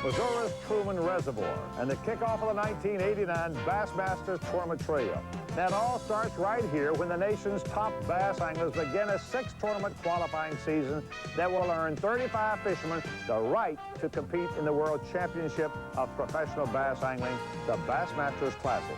Missouri's Truman Reservoir, and the kickoff of the 1989 Bassmasters Tournament Trail. That all starts right here when the nation's top bass anglers begin a 6-tournament qualifying season that will earn 35 fishermen the right to compete in the World Championship of Professional Bass Angling, the Bassmasters Classic.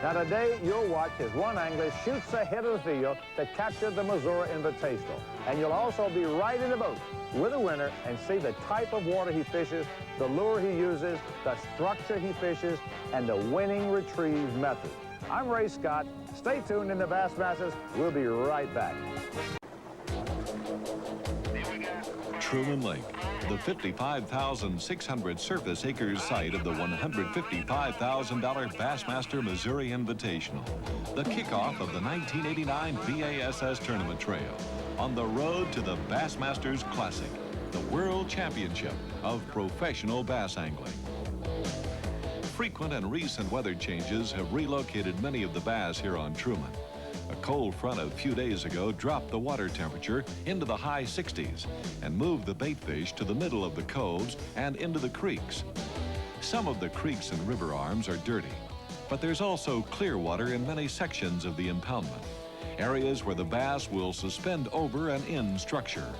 Now today, you'll watch as one angler shoots ahead of the field to capture the Missouri Invitational. And you'll also be right in the boat with the winner and see the type of water he fishes, the lure he uses, the structure he fishes, and the winning retrieve method. I'm Ray Scott. Stay tuned in the Bassmasters. We'll be right back. Truman Lake, the 55,600 surface acres site of the $155,000 Bassmaster Missouri Invitational, the kickoff of the 1989 BASS Tournament Trail, on the road to the Bassmasters Classic, the World Championship of Professional Bass Angling. Frequent and recent weather changes have relocated many of the bass here on Truman. A cold front a few days ago dropped the water temperature into the high 60s and moved the bait fish to the middle of the coves and into the creeks. Some of the creeks and river arms are dirty, but there's also clear water in many sections of the impoundment, areas where the bass will suspend over and in structure.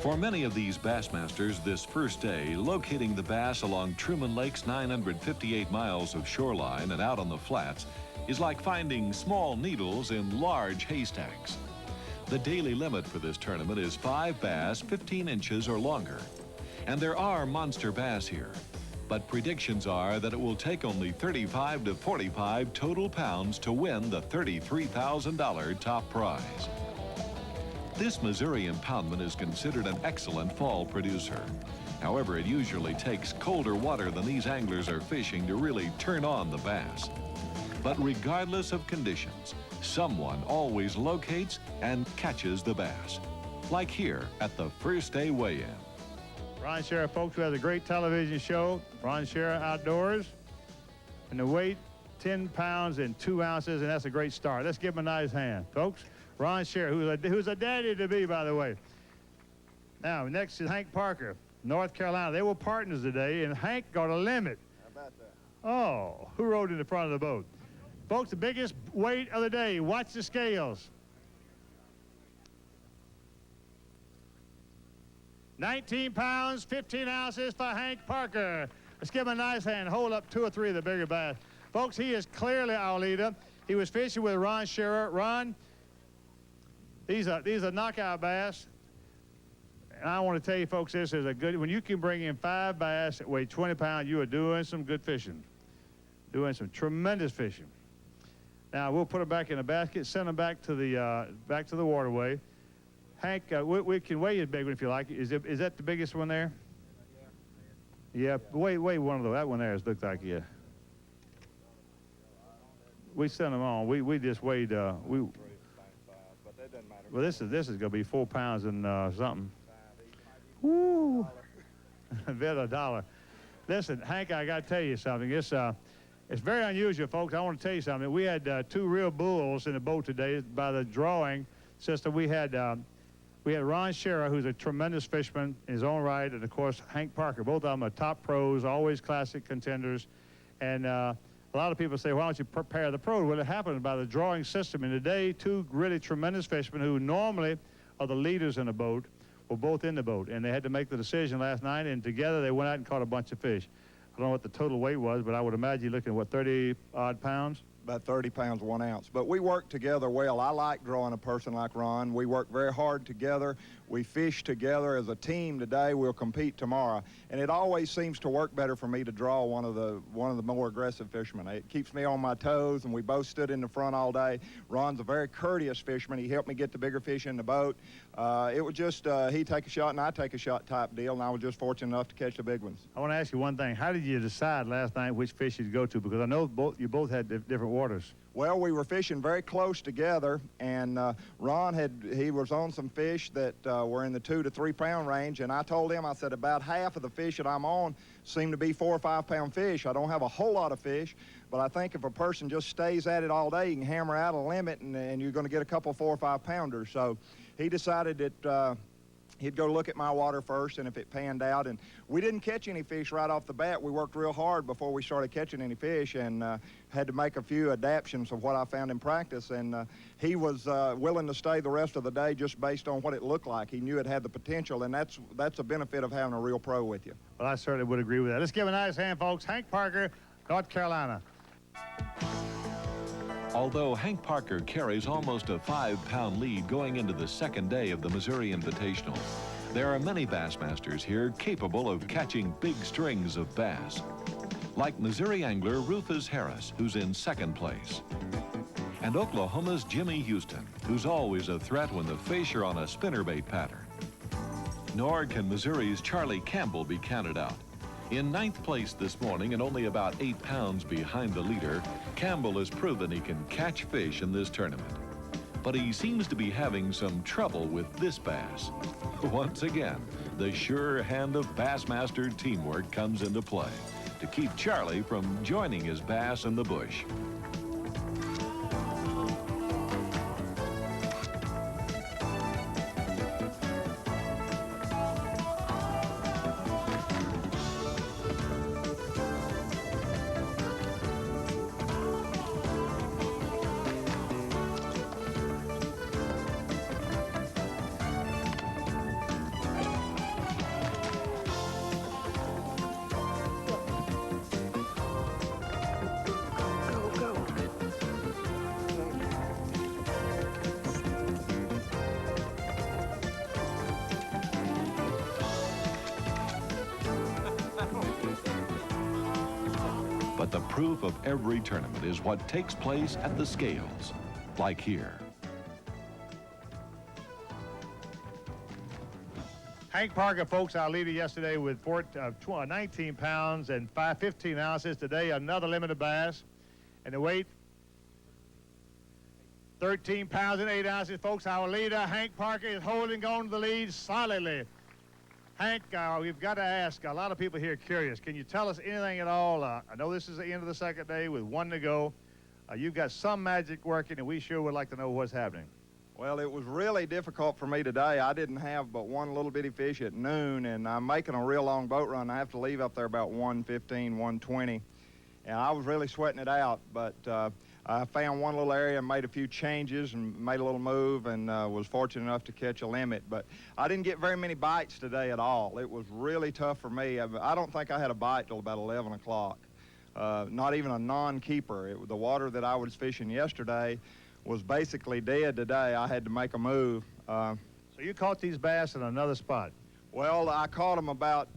For many of these Bassmasters this first day, locating the bass along Truman Lake's 958 miles of shoreline and out on the flats is like finding small needles in large haystacks. The daily limit for this tournament is 5 bass 15 inches or longer. And there are monster bass here, but predictions are that it will take only 35 to 45 total pounds to win the $33,000 top prize. This Missouri impoundment is considered an excellent fall producer. However, it usually takes colder water than these anglers are fishing to really turn on the bass. But regardless of conditions, someone always locates and catches the bass, like here at the first day weigh-in. Ron Scherer, folks, who has a great television show, Ron Scherer Outdoors, and the weight, 10 pounds and 2 ounces, and that's a great start. Let's give him a nice hand, folks. Ron Scherer, who's a daddy-to-be, by the way. Now, next is Hank Parker, North Carolina. They were partners today, and Hank got a limit. How about that? Oh, who rode in the front of the boat? Folks, the biggest weight of the day. Watch the scales. 19 pounds, 15 ounces for Hank Parker. Let's give him a nice hand. Hold up 2 or 3 of the bigger bass. Folks, he is clearly our leader. He was fishing with Ron Scherer. Ron, these are knockout bass. And I want to tell you, folks, this is a good, when you can bring in 5 bass that weigh 20 pounds, you are doing some good fishing. Doing some tremendous fishing. Now, we'll put them back in a basket, send them back to the waterway. Hank, we can weigh you a big one if you like. Is that the biggest one there? Yeah, weigh one of those. That one there looks like, yeah. We sent them on. We just weighed, But that doesn't matter. well, this is going to be 4 pounds and something. Woo! Bet $1. Listen, Hank, I got to tell you something. It's very unusual, folks. I want to tell you something. We had 2 real bulls in the boat today. By the drawing system, we had Ron Scherer, who's a tremendous fisherman in his own right, and of course Hank Parker. Both of them are top pros, always classic contenders. And a lot of people say, why don't you prepare the pros? Well, it happened by the drawing system. And today, 2 really tremendous fishermen who normally are the leaders in the boat were both in the boat. And they had to make the decision last night, and together they went out and caught a bunch of fish. I don't know what the total weight was, but I would imagine you're looking at, what, 30-odd pounds? About 30 pounds, 1 ounce. But we work together well. I like drawing a person like Ron. We work very hard together. We fish together as a team today. We'll compete tomorrow. And it always seems to work better for me to draw one of the more aggressive fishermen. It keeps me on my toes, and we both stood in the front all day. Ron's a very courteous fisherman. He helped me get the bigger fish in the boat. It was just he take a shot and I take a shot type deal, and I was just fortunate enough to catch the big ones. I want to ask you one thing. How did you decide last night which fish you'd go to? Because I know you both had different waters. Well, we were fishing very close together, and Ron he was on some fish that were in the 2 to 3 pound range, and I told him, I said, about half of the fish that I'm on seem to be 4 or 5 pound fish. I don't have a whole lot of fish, but I think if a person just stays at it all day, you can hammer out a limit, and you're going to get a couple 4 or 5 pounders. So he decided that He'd go look at my water first, and if it panned out, and we didn't catch any fish right off the bat. We worked real hard before we started catching any fish, and had to make a few adaptations of what I found in practice, and he was willing to stay the rest of the day just based on what it looked like. He knew it had the potential, and that's a benefit of having a real pro with you. Well, I certainly would agree with that. Let's give a nice hand, folks. Hank Parker, North Carolina. Although Hank Parker carries almost a 5-pound lead going into the second day of the Missouri Invitational, there are many Bassmasters here capable of catching big strings of bass. Like Missouri angler Rufus Harris, who's in second place. And Oklahoma's Jimmy Houston, who's always a threat when the fish are on a spinnerbait pattern. Nor can Missouri's Charlie Campbell be counted out. In 9th place this morning and only about 8 pounds behind the leader, Campbell has proven he can catch fish in this tournament. But he seems to be having some trouble with this bass. Once again, the sure hand of Bassmaster teamwork comes into play to keep Charlie from joining his bass in the bush. But the proof of every tournament is what takes place at the scales, like here. Hank Parker, folks, our leader yesterday with 19 pounds and 15 ounces. Today, another limited bass. And the weight, 13 pounds and 8 ounces. Folks, our leader, Hank Parker, is holding on to the lead solidly. Hank, we've got to ask, a lot of people here are curious. Can you tell us anything at all? I know this is the end of the second day with 1 to go. You've got some magic working, and we sure would like to know what's happening. Well, it was really difficult for me today. I didn't have but one little bitty fish at noon, and I'm making a real long boat run. I have to leave up there about 1:15, 1:20, and I was really sweating it out, but I found one little area and made a few changes and made a little move, and was fortunate enough to catch a limit. But I didn't get very many bites today at all. It was really tough for me. I don't think I had a bite till about 11 o'clock. Not even a non-keeper. The water that I was fishing yesterday was basically dead today. I had to make a move. So you caught these bass in another spot? Well, I caught them about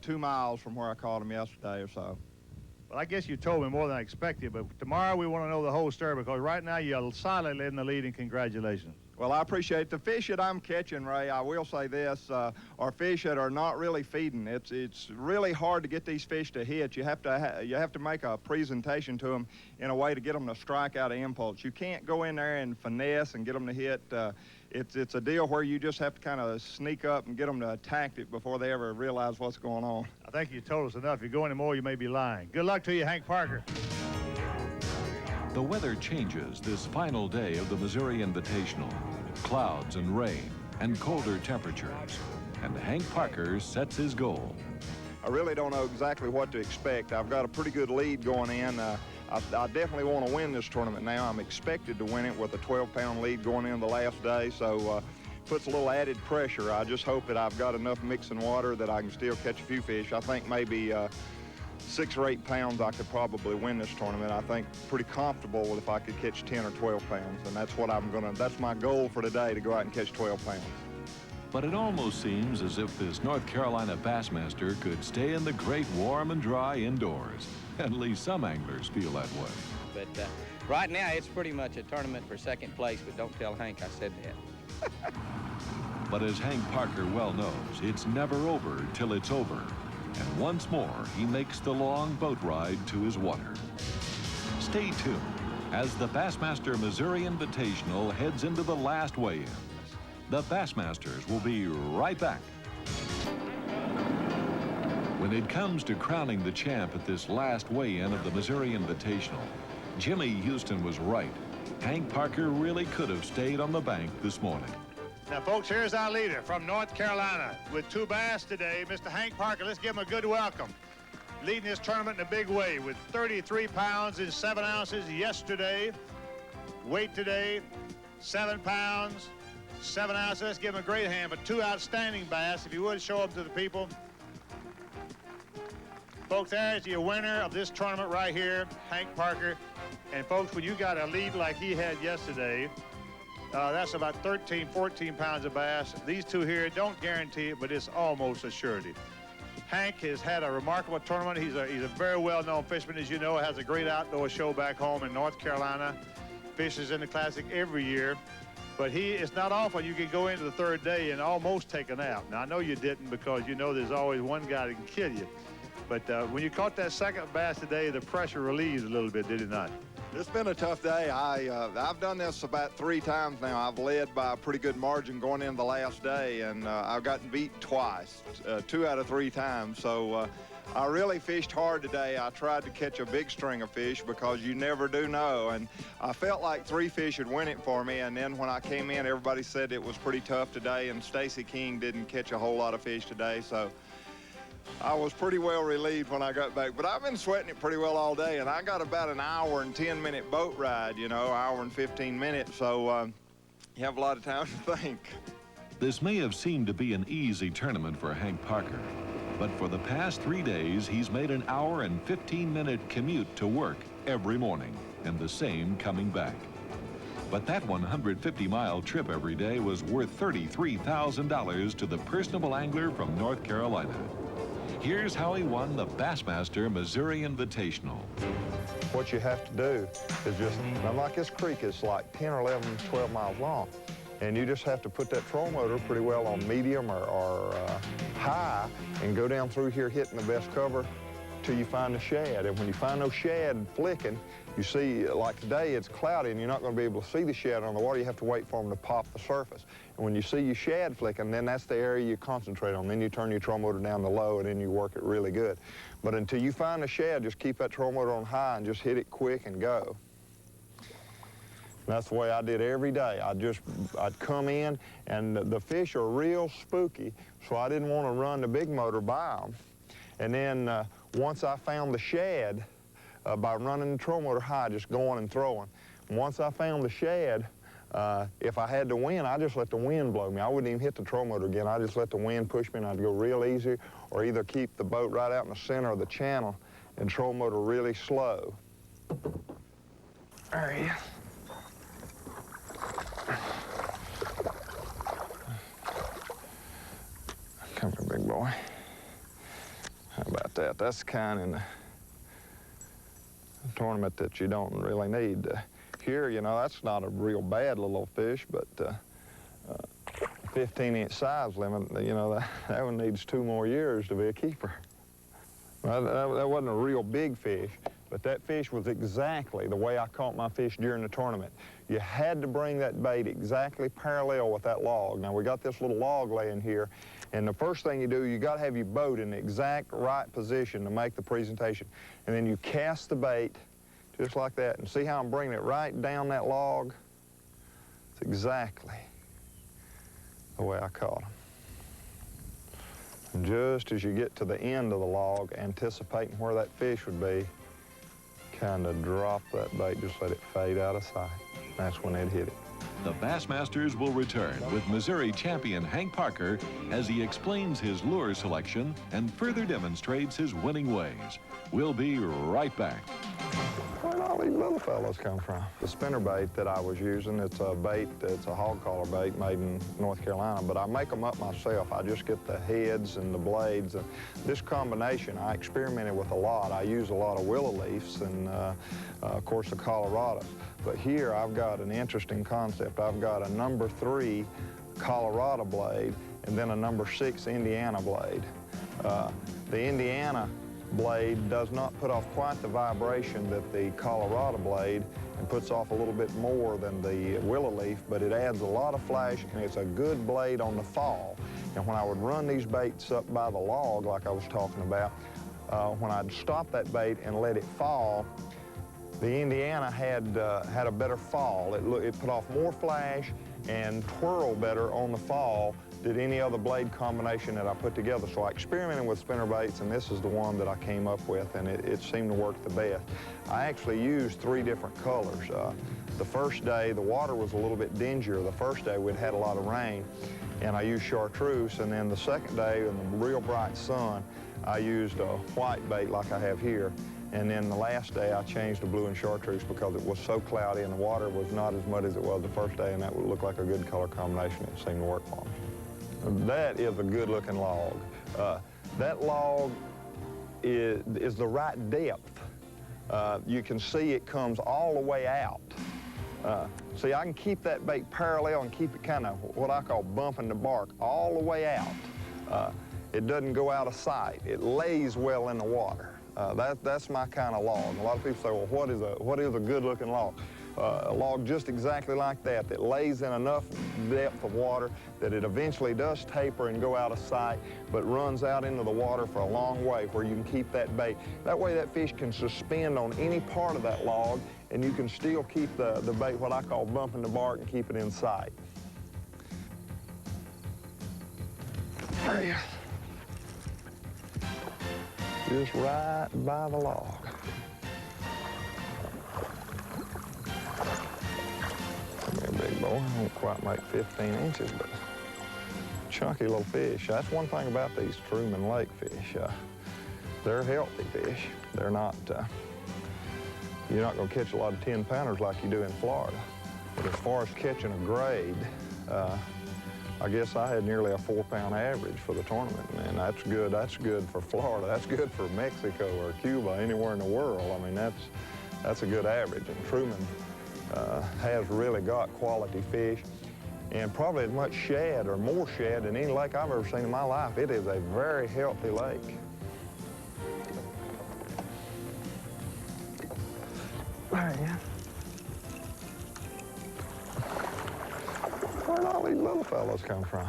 2 miles from where I caught them yesterday or so. Well, I guess you told me more than I expected, but tomorrow we want to know the whole story, because right now you're solidly in the lead, and congratulations. Well, I appreciate the fish that I'm catching, Ray. I will say this, are fish that are not really feeding. It's really hard to get these fish to hit. You have to make a presentation to them in a way to get them to strike out of impulse. You can't go in there and finesse and get them to hit. It's a deal where you just have to kind of sneak up and get them to attack it before they ever realize what's going on. I think you told us enough. If you go any more, you may be lying. Good luck to you, Hank Parker. The weather changes this final day of the Missouri Invitational. Clouds and rain and colder temperatures. And Hank Parker sets his goal. I really don't know exactly what to expect. I've got a pretty good lead going in. I definitely want to win this tournament now. I'm expected to win it with a 12-pound lead going in the last day, so puts a little added pressure. I just hope that I've got enough mixing water that I can still catch a few fish. I think maybe 6 or 8 pounds I could probably win this tournament. I think pretty comfortable if I could catch 10 or 12 pounds, and that's what that's my goal for today, to go out and catch 12 pounds. But it almost seems as if this North Carolina Bassmaster could stay in the great warm and dry indoors. At least some anglers feel that way. But right now, it's pretty much a tournament for second place, but don't tell Hank I said that. But as Hank Parker well knows, it's never over till it's over. And once more, he makes the long boat ride to his water. Stay tuned as the Bassmaster Missouri Invitational heads into the last weigh-ins. The Bassmasters will be right back. When it comes to crowning the champ at this last weigh-in of the Missouri Invitational, Jimmy Houston was right. Hank Parker really could have stayed on the bank this morning. Now, folks, here's our leader from North Carolina with 2 bass today, Mr. Hank Parker. Let's give him a good welcome. Leading this tournament in a big way with 33 pounds and 7 ounces yesterday. Weight today, 7 pounds, 7 ounces. Let's give him a great hand for 2 outstanding bass. If you would, show them to the people. Folks, there's your winner of this tournament right here, Hank Parker. And folks, when you got a lead like he had yesterday, that's about 13, 14 pounds of bass. These 2 here don't guarantee it, but it's almost a surety. Hank has had a remarkable tournament. He's a very well-known fisherman, as you know, has a great outdoor show back home in North Carolina. Fishes in the Classic every year. But it's not often you can go into the 3rd day and almost take a nap. Now, I know you didn't because you know there's always one guy that can kill you. But when you caught that 2nd bass today, the pressure relieved a little bit, did it not? It's been a tough day. I've done this about 3 times now. I've led by a pretty good margin going into the last day, and I've gotten beat twice, 2 out of 3 times. So I really fished hard today. I tried to catch a big string of fish because you never do know. And I felt like 3 fish would win it for me. And then when I came in, everybody said it was pretty tough today, and Stacy King didn't catch a whole lot of fish today. So I was pretty well relieved when I got back, but I've been sweating it pretty well all day, and I got about an hour and 10-minute boat ride, you know, hour and 15 minutes, so you have a lot of time to think. This may have seemed to be an easy tournament for Hank Parker, but for the past 3 days, he's made an hour and 15-minute commute to work every morning, and the same coming back. But that 150-mile trip every day was worth $33,000 to the personable angler from North Carolina. Here's how he won the Bassmaster Missouri Invitational. What you have to do is just, like this creek is like 10 or 11, 12 miles long, and you just have to put that trolling motor pretty well on medium or high and go down through here hitting the best cover till you find the shad. And when you find those shad flicking, you see, like today, it's cloudy and you're not going to be able to see the shad on the water. You have to wait for them to pop the surface. And when you see your shad flicking, then that's the area you concentrate on. Then you turn your trolling motor down to low and then you work it really good. But until you find the shad, just keep that trolling motor on high and just hit it quick and go. And that's the way I did every day. I'd come in, and the fish are real spooky, so I didn't want to run the big motor by them. And then once I found the shad, by running the trolling motor high, just going and throwing. And once I found the shad, if I had the wind, I just let the wind blow me. I wouldn't even hit the trolling motor again. I just let the wind push me, and I'd go real easy, or either keep the boat right out in the center of the channel and trolling motor really slow. There he is. Come here, big boy. How about that? That's the kind in the tournament that you don't really need. Here, you know, that's not a real bad little fish, but 15-inch size limit, you know, that one needs 2 more years to be a keeper. Well, that wasn't a real big fish, but that fish was exactly the way I caught my fish during the tournament. You had to bring that bait exactly parallel with that log. Now, we got this little log laying here, and the first thing you do, you got to have your boat in the exact right position to make the presentation. And then you cast the bait just like that, and see how I'm bringing it right down that log? It's exactly the way I caught him. And just as you get to the end of the log, anticipating where that fish would be, kind of drop that bait, just let it fade out of sight. That's when it hit it. The Bassmasters will return with Missouri champion Hank Parker as he explains his lure selection and further demonstrates his winning ways. We'll be right back. Where'd all these little fellows come from? The spinner bait that I was using, it's a bait, it's a hog collar bait made in North Carolina, but I make them up myself. I just get the heads and the blades. And this combination, I experimented with a lot. I use a lot of willow leaves and, of course, the Colorados. But here I've got an interesting concept. I've got a number 3 Colorado blade and then a number 6 Indiana blade. The Indiana blade does not put off quite the vibration that the Colorado blade, and puts off a little bit more than the willow leaf, but it adds a lot of flash, and it's a good blade on the fall. And when I would run these baits up by the log, like I was talking about, when I'd stop that bait and let it fall, the Indiana had a better fall. It put off more flash, and twirl better on the fall than any other blade combination that I put together. So I experimented with spinner baits, and this is the one that I came up with, and it seemed to work the best. I actually used 3 different colors. The first day, the water was a little bit dingier. The first day, we'd had a lot of rain, and I used chartreuse, and then the second day, in the real bright sun, I used a white bait like I have here. And then the last day, I changed to blue and chartreuse because it was so cloudy and the water was not as muddy as it was the first day, and that would look like a good color combination. It seemed to work for me. That is a good-looking log. That log is the right depth. You can see it comes all the way out. See, I can keep that bait parallel and keep it kind of what I call bumping the bark all the way out. It doesn't go out of sight. It lays well in the water. That's my kind of log. A lot of people say, well, what is a good-looking log? A log just exactly like that lays in enough depth of water that it eventually does taper and go out of sight, but runs out into the water for a long way where you can keep that bait. That way that fish can suspend on any part of that log, and you can still keep the bait, what I call bumping the bark, and keep it in sight. There you go. Just right by the log. Big boy, I won't quite make 15 inches, but chunky little fish. That's one thing about these Truman Lake fish. They're healthy fish. They're not, you're not gonna catch a lot of 10-pounders like you do in Florida. But as far as catching a grade, I guess I had nearly a 4-pound average for the tournament, and that's good. That's good for Florida. That's good for Mexico or Cuba, anywhere in the world. I mean, that's a good average. And Truman has really got quality fish, and probably as much shad or more shad than any lake I've ever seen in my life. It is a very healthy lake. There you go. Where'd all these little fellows come from?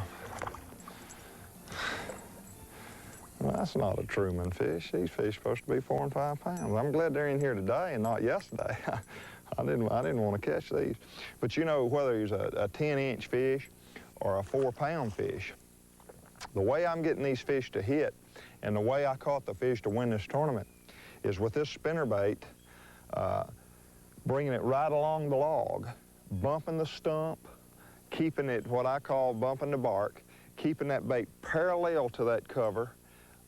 Well, that's not a Truman fish. These fish are supposed to be 4 and 5 pounds. I'm glad they're in here today and not yesterday. I didn't want to catch these. But you know, whether it's a 10-inch fish or a 4-pound fish, the way I'm getting these fish to hit and the way I caught the fish to win this tournament is with this spinnerbait, bringing it right along the log, bumping the stump, keeping it what I call bumping the bark, keeping that bait parallel to that cover,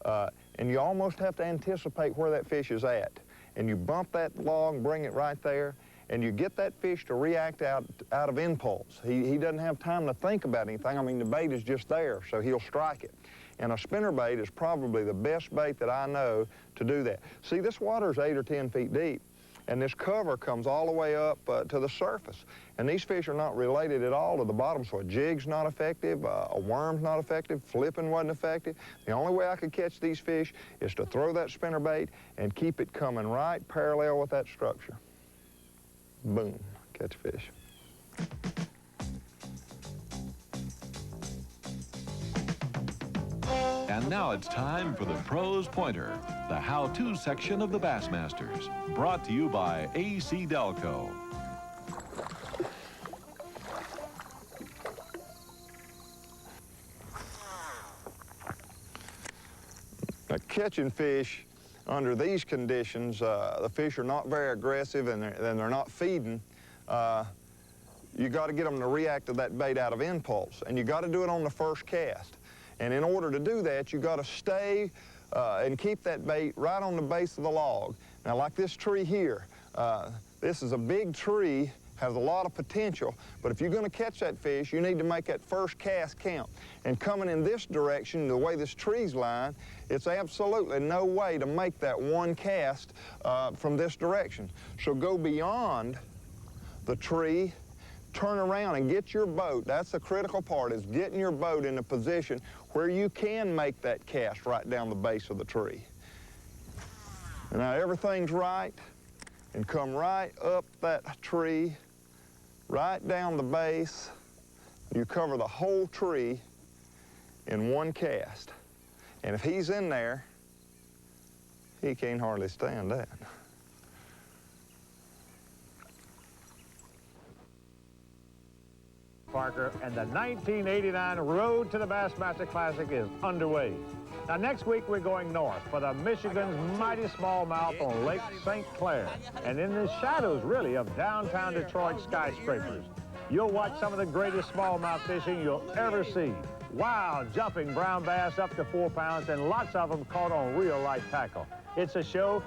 and you almost have to anticipate where that fish is at. And you bump that log, bring it right there, and you get that fish to react out of impulse. He doesn't have time to think about anything. I mean, the bait is just there, so he'll strike it. And a spinnerbait is probably the best bait that I know to do that. See, this water is 8 or 10 feet deep, and this cover comes all the way up to the surface. And these fish are not related at all to the bottom, so a jig's not effective, a worm's not effective, flipping wasn't effective. The only way I could catch these fish is to throw that spinnerbait and keep it coming right parallel with that structure. Boom, catch a fish. And now it's time for the Pros Pointer, the how-to section of the Bassmasters, brought to you by AC Delco. Now, catching fish under these conditions, the fish are not very aggressive and they're not feeding. You got to get them to react to that bait out of impulse, and you got to do it on the first cast. And in order to do that, you got to stay and keep that bait right on the base of the log. Now, like this tree here, this is a big tree, has a lot of potential, but if you're going to catch that fish, you need to make that first cast count. And coming in this direction, the way this tree's lined, it's absolutely no way to make that one cast from this direction. So go beyond the tree, turn around and get your boat. That's the critical part, is getting your boat in a position where you can make that cast right down the base of the tree. And now everything's right, and come right up that tree, right down the base. You cover the whole tree in one cast. And if he's in there, he can't hardly stand that. Parker Parker, and the 1989 Road to the Bassmaster Classic is underway. Now, next week, we're going north for the Michigan's mighty smallmouth on Lake St. Clair, and in the shadows, really, of downtown Detroit skyscrapers. You'll watch some of the greatest smallmouth fishing you'll ever see. Wild, jumping brown bass up to 4 pounds, and lots of them caught on real light tackle. It's a show